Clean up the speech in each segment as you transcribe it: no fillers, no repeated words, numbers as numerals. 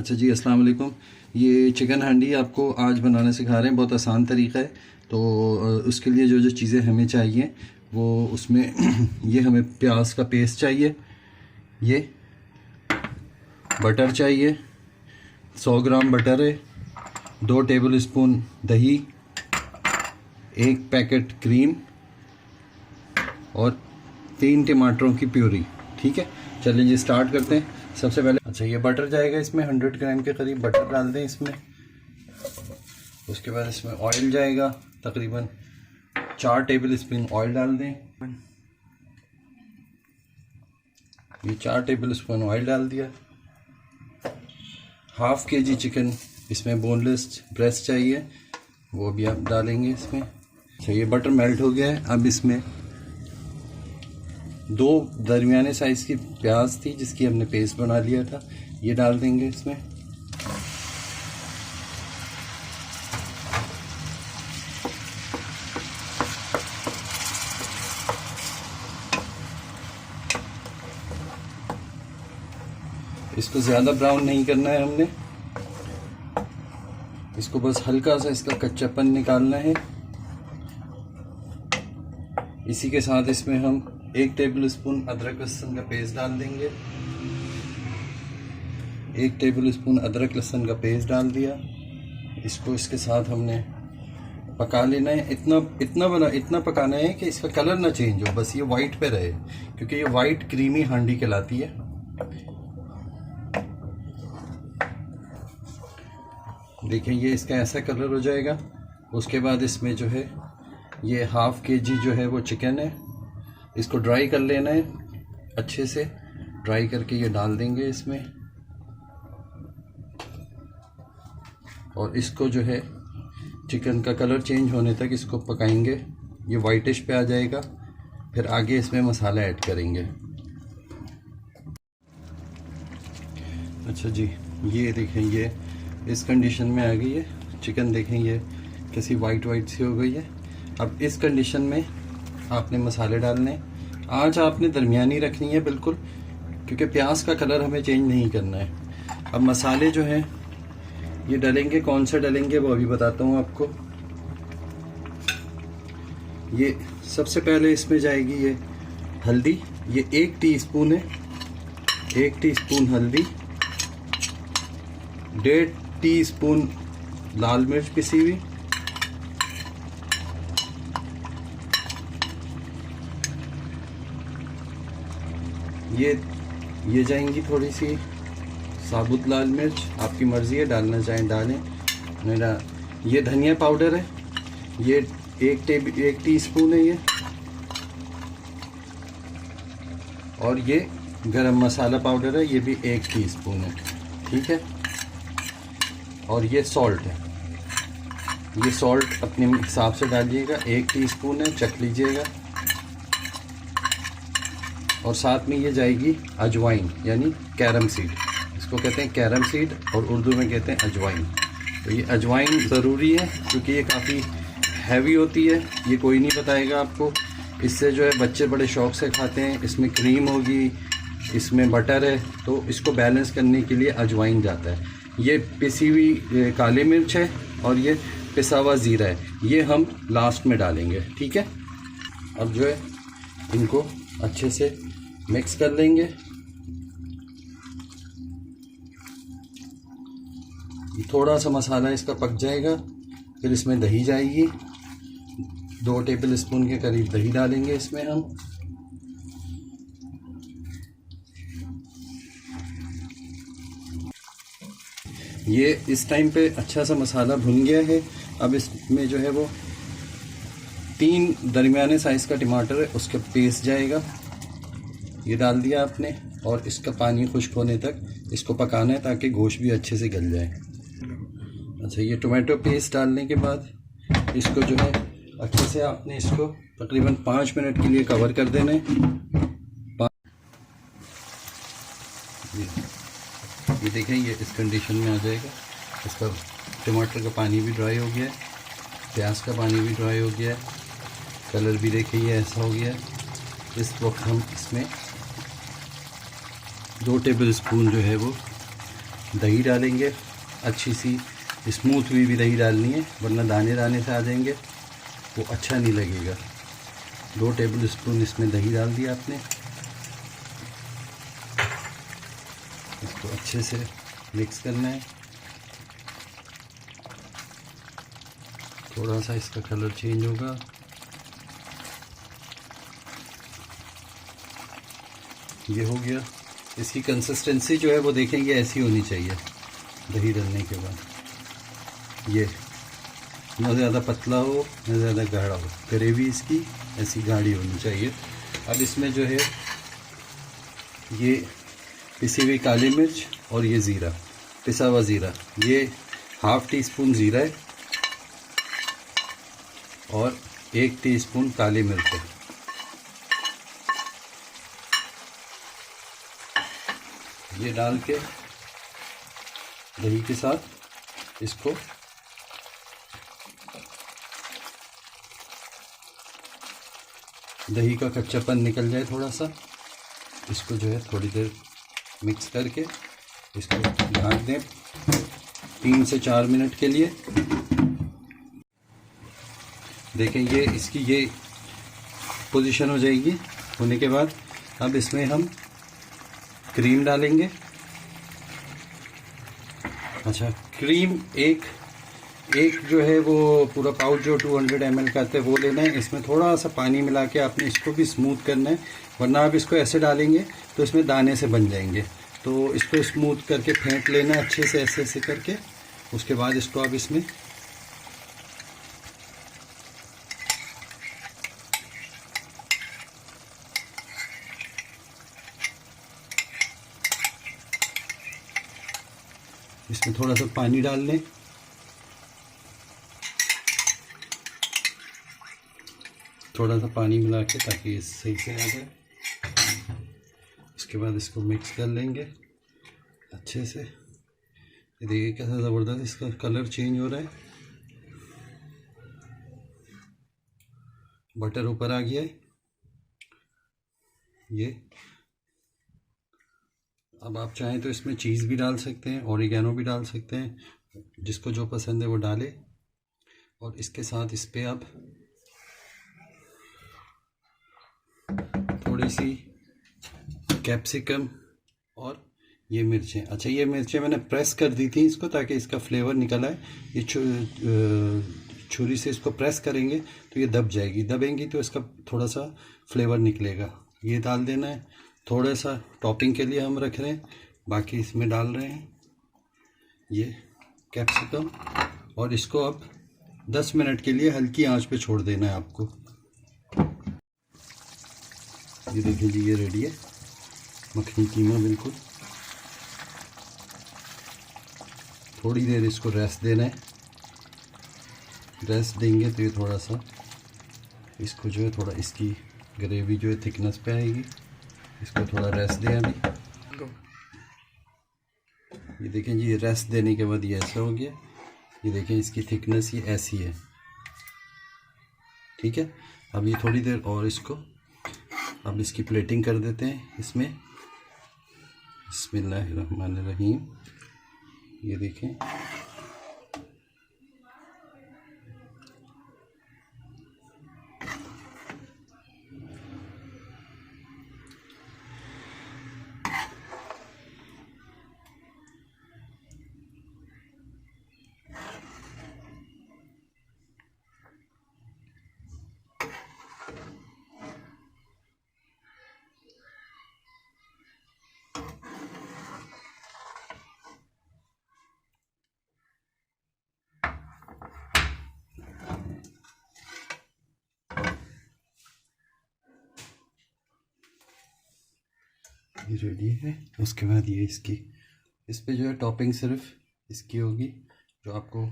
अच्छा जी, अस्सलाम वालेकुम। ये चिकन हांडी आपको आज बनाना सिखा रहे हैं। बहुत आसान तरीका है। तो उसके लिए जो जो चीज़ें हमें चाहिए वो उसमें ये हमें प्याज का पेस्ट चाहिए, ये बटर चाहिए, 100 ग्राम बटर है, 2 टेबल स्पून दही, 1 पैकेट क्रीम और 3 टमाटरों की प्यूरी। ठीक है, चलिए जी स्टार्ट करते हैं। सबसे पहले अच्छा ये बटर जाएगा, इसमें 100 ग्राम के करीब बटर डाल दें इसमें। उसके बाद इसमें ऑयल जाएगा, तकरीबन 4 टेबल स्पून ऑयल डाल दें। ये 4 टेबल स्पून ऑयल डाल दिया। ½ kg चिकन, इसमें बोनलेस ब्रेस्ट चाहिए, वो भी आप डालेंगे इसमें। अच्छा ये बटर मेल्ट हो गया है। अब इसमें 2 दरमियाने साइज़ की प्याज थी जिसकी हमने पेस्ट बना लिया था, ये डाल देंगे इसमें। इसको ज़्यादा ब्राउन नहीं करना है हमने, इसको बस हल्का सा इसका कच्चापन निकालना है। इसी के साथ इसमें हम 1 टेबल स्पून अदरक लहसुन का पेस्ट डाल देंगे। 1 टेबल स्पून अदरक लहसुन का पेस्ट डाल दिया। इसको इसके साथ हमने पका लेना है। इतना पकाना है कि इसका कलर ना चेंज हो, बस ये वाइट पे रहे, क्योंकि ये वाइट क्रीमी हांडी कहलाती है। देखें ये इसका ऐसा कलर हो जाएगा। उसके बाद इसमें जो है ये ½ kg जो है वो चिकन है, इसको ड्राई कर लेना है, अच्छे से ड्राई करके ये डाल देंगे इसमें। और इसको जो है चिकन का कलर चेंज होने तक इसको पकाएंगे, ये वाइटिश पे आ जाएगा। फिर आगे इसमें मसाला ऐड करेंगे। अच्छा जी, ये देखें ये इस कंडीशन में आ गई है चिकन। देखें ये कैसी वाइट सी हो गई है। अब इस कंडीशन में आपने मसाले डालने, आंच आपने दरमियानी रखनी है बिल्कुल, क्योंकि प्याज का कलर हमें चेंज नहीं करना है। अब मसाले जो हैं ये डलेंगे, कौन से डलेंगे वो अभी बताता हूँ आपको। ये सबसे पहले इसमें जाएगी ये हल्दी, ये 1 टीस्पून है, 1 टीस्पून हल्दी, 1.5 टीस्पून लाल मिर्च पिसी हुई, ये जाएंगी थोड़ी सी साबुत लाल मिर्च, आपकी मर्ज़ी है डालना चाहें डालें। मेरा ये धनिया पाउडर है, ये 1 टीस्पून है ये। और ये गरम मसाला पाउडर है, ये भी 1 टीस्पून है। ठीक है, और ये सॉल्ट है, ये सॉल्ट अपने हिसाब से डालिएगा, 1 टीस्पून है, चख लीजिएगा। और साथ में ये जाएगी अजवाइन, यानी कैरम सीड, इसको कहते हैं कैरम सीड और उर्दू में कहते हैं अजवाइन। तो ये अजवाइन ज़रूरी है क्योंकि ये काफ़ी हैवी होती है, ये कोई नहीं बताएगा आपको। इससे जो है बच्चे बड़े शौक़ से खाते हैं। इसमें क्रीम होगी, इसमें बटर है, तो इसको बैलेंस करने के लिए अजवाइन जाता है। ये पिसी हुई काली मिर्च है और ये पिसा हुआ ज़ीरा है, ये हम लास्ट में डालेंगे। ठीक है, अब जो है इनको अच्छे से मिक्स कर लेंगे। थोड़ा सा मसाला इसका पक जाएगा, फिर इसमें दही जाएगी, 2 टेबल स्पून के करीब दही डालेंगे इसमें हम। ये इस टाइम पे अच्छा सा मसाला भुन गया है। अब इसमें जो है वो 3 दरमियाने साइज़ का टमाटर है, उसका पेस्ट जाएगा, ये डाल दिया आपने। और इसका पानी खुश्क होने तक इसको पकाना है ताकि गोश्त भी अच्छे से गल जाए। अच्छा ये टोमेटो पेस्ट डालने के बाद इसको जो है अच्छे से आपने इसको तकरीबन 5 मिनट के लिए कवर कर देना है। ये देखें ये इस कंडीशन में आ जाएगा। इसका टमाटर का पानी भी ड्राई हो गया है, प्याज का पानी भी ड्राई हो गया है, कलर भी देखिए ये ऐसा हो गया है। इस वक्त हम इसमें 2 टेबल स्पून जो है वो दही डालेंगे, अच्छी सी स्मूथ हुई भी दही डालनी है, वरना दाने दाने से आ जाएंगे, वो अच्छा नहीं लगेगा। 2 टेबल स्पून इसमें दही डाल दिया आपने। इसको अच्छे से मिक्स करना है। थोड़ा सा इसका कलर चेंज होगा। ये हो गया। इसकी कंसिस्टेंसी जो है वो देखेंगे ऐसी होनी चाहिए दही डालने के बाद। ये ना ज़्यादा पतला हो ना ज़्यादा गाढ़ा हो, ग्रेवी इसकी ऐसी गाढ़ी होनी चाहिए। अब इसमें जो है ये पिसी हुई काली मिर्च और ये ज़ीरा, पिसा हुआ ज़ीरा, ये ½ टीस्पून ज़ीरा है और 1 टीस्पून काली मिर्च है। ये डाल के दही के साथ इसको दही का कच्चापन निकल जाए थोड़ा सा, इसको जो है थोड़ी देर मिक्स करके इसको ढक दें 3 से 4 मिनट के लिए। देखें ये इसकी ये पोजीशन हो जाएगी। होने के बाद अब इसमें हम क्रीम डालेंगे। अच्छा, क्रीम एक जो है वो पूरा पाउच जो 200 ml का आता है वो लेना है। इसमें थोड़ा सा पानी मिला के आपने इसको भी स्मूथ करना है, वरना आप इसको ऐसे डालेंगे तो इसमें दाने से बन जाएंगे। तो इसको स्मूथ करके फेंट लेना है अच्छे से, ऐसे ऐसे करके। उसके बाद इसको आप इसमें थोड़ा सा पानी डाल लें। थोड़ा सा पानी मिला के ताकि ये सही से आ जाए। उसके बाद इसको मिक्स कर लेंगे अच्छे से। ये देखिए कैसा ज़बरदस्त इसका कलर चेंज हो रहा है। बटर ऊपर आ गया है। ये अब आप चाहें तो इसमें चीज़ भी डाल सकते हैं, ओरिगेनो भी डाल सकते हैं, जिसको जो पसंद है वो डाले। और इसके साथ इस पर आप थोड़ी सी कैप्सिकम और ये मिर्चें। अच्छा, ये मिर्चें मैंने प्रेस कर दी थी इसको ताकि इसका फ्लेवर निकल आए। ये छुरी से इसको प्रेस करेंगे तो ये दब जाएगी, दबेंगी तो इसका थोड़ा सा फ्लेवर निकलेगा। ये डाल देना है। थोड़ा सा टॉपिंग के लिए हम रख रहे हैं, बाकी इसमें डाल रहे हैं ये कैप्सिकम। और इसको अब 10 मिनट के लिए हल्की आंच पे छोड़ देना है आपको। ये देखिए जी, ये रेडी है मखनी कीमा बिल्कुल। थोड़ी देर इसको रेस्ट देना है। रेस्ट देंगे तो ये थोड़ा सा इसको जो है थोड़ा इसकी ग्रेवी जो है थिकनेस पे आएगी। इसको थोड़ा रेस्ट दें अभी। ये देखें जी, ये रेस्ट देने के बाद ये ऐसा हो गया। ये देखें इसकी थिकनेस ये ऐसी है। ठीक है, अब ये थोड़ी देर और इसको अब इसकी प्लेटिंग कर देते हैं इसमें। बिस्मिल्लाहिर्रहमानिर्रहीम। ये देखें, ये रेडी है। उसके बाद ये इसकी इस पे जो है टॉपिंग सिर्फ इसकी होगी, जो आपको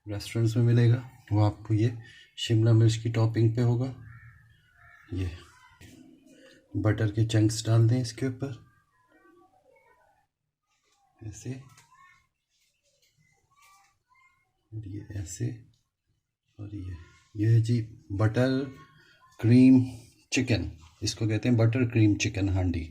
रेस्टोरेंट्स में मिलेगा वो आपको ये शिमला मिर्च की टॉपिंग पे होगा। ये बटर के चंक्स डाल दें इसके ऊपर ऐसे, और ये ऐसे, और ये है जी बटर क्रीम चिकन। इसको कहते हैं बटर क्रीम चिकन हांडी।